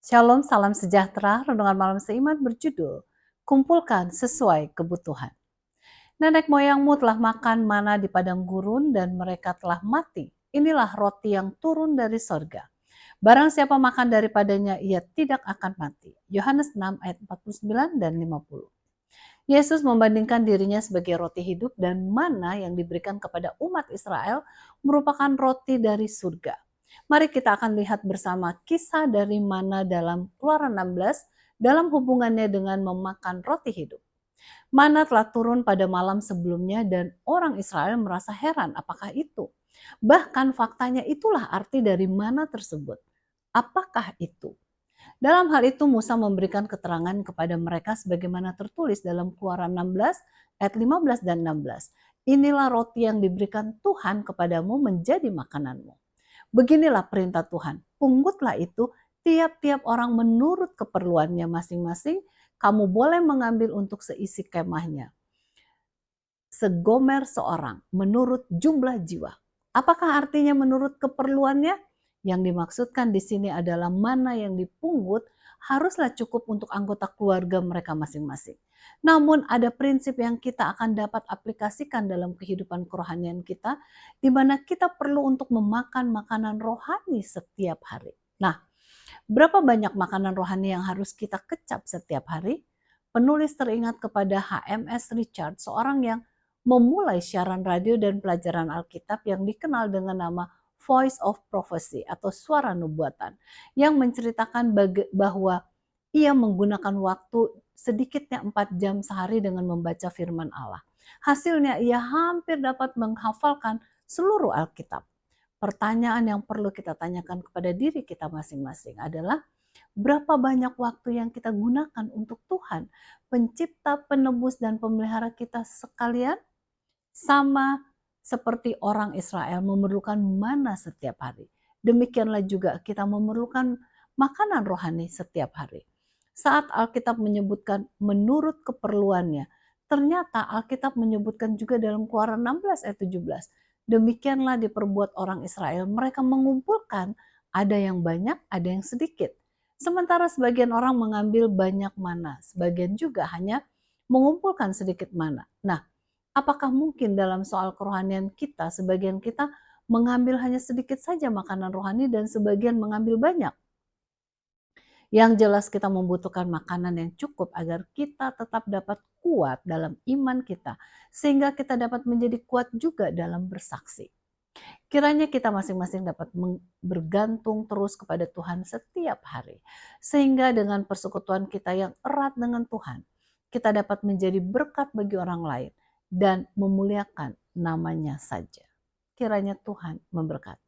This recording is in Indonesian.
Shalom, salam sejahtera. Renungan malam seiman berjudul Kumpulkan sesuai kebutuhan. Nenek moyangmu telah makan mana di padang gurun dan mereka telah mati. Inilah roti yang turun dari sorga. Barang siapa makan daripadanya, ia tidak akan mati. Yohanes 6 ayat 49 dan 50. Yesus membandingkan dirinya sebagai roti hidup dan mana yang diberikan kepada umat Israel merupakan roti dari surga. Mari kita akan lihat bersama kisah dari mana dalam Keluaran 16 dalam hubungannya dengan memakan roti hidup. Mana telah turun pada malam sebelumnya dan orang Israel merasa heran apakah itu. Bahkan faktanya itulah arti dari mana tersebut. Apakah itu? Dalam hal itu Musa memberikan keterangan kepada mereka sebagaimana tertulis dalam Keluaran 16 ayat 15 dan 16. Inilah roti yang diberikan Tuhan kepadamu menjadi makananmu. Beginilah perintah Tuhan, pungutlah itu tiap-tiap orang menurut keperluannya masing-masing, kamu boleh mengambil untuk seisi kemahnya. Segomer seorang menurut jumlah jiwa. Apakah artinya menurut keperluannya? Yang dimaksudkan di sini adalah mana yang dipungut haruslah cukup untuk anggota keluarga mereka masing-masing. Namun ada prinsip yang kita akan dapat aplikasikan dalam kehidupan kerohanian kita, di mana kita perlu untuk memakan makanan rohani setiap hari. Nah, berapa banyak makanan rohani yang harus kita kecap setiap hari? Penulis teringat kepada HMS Richard, seorang yang memulai siaran radio dan pelajaran Alkitab yang dikenal dengan nama Voice of Prophecy atau suara nubuatan, yang menceritakan bahwa ia menggunakan waktu sedikitnya 4 jam sehari dengan membaca firman Allah. Hasilnya ia hampir dapat menghafalkan seluruh Alkitab. Pertanyaan yang perlu kita tanyakan kepada diri kita masing-masing adalah berapa banyak waktu yang kita gunakan untuk Tuhan, pencipta, penebus, dan pemelihara kita sekalian? Sama seperti orang Israel memerlukan mana setiap hari. Demikianlah juga kita memerlukan makanan rohani setiap hari. Saat Alkitab menyebutkan menurut keperluannya, ternyata Alkitab menyebutkan juga dalam Keluaran 16 ayat 17. Demikianlah diperbuat orang Israel, mereka mengumpulkan ada yang banyak, ada yang sedikit. Sementara sebagian orang mengambil banyak mana, sebagian juga hanya mengumpulkan sedikit mana. Nah, apakah mungkin dalam soal kerohanian kita, sebagian kita mengambil hanya sedikit saja makanan rohani dan sebagian mengambil banyak? Yang jelas kita membutuhkan makanan yang cukup agar kita tetap dapat kuat dalam iman kita, sehingga kita dapat menjadi kuat juga dalam bersaksi. Kiranya kita masing-masing dapat bergantung terus kepada Tuhan setiap hari. Sehingga dengan persekutuan kita yang erat dengan Tuhan, kita dapat menjadi berkat bagi orang lain dan memuliakan namanya saja. Kiranya Tuhan memberkati.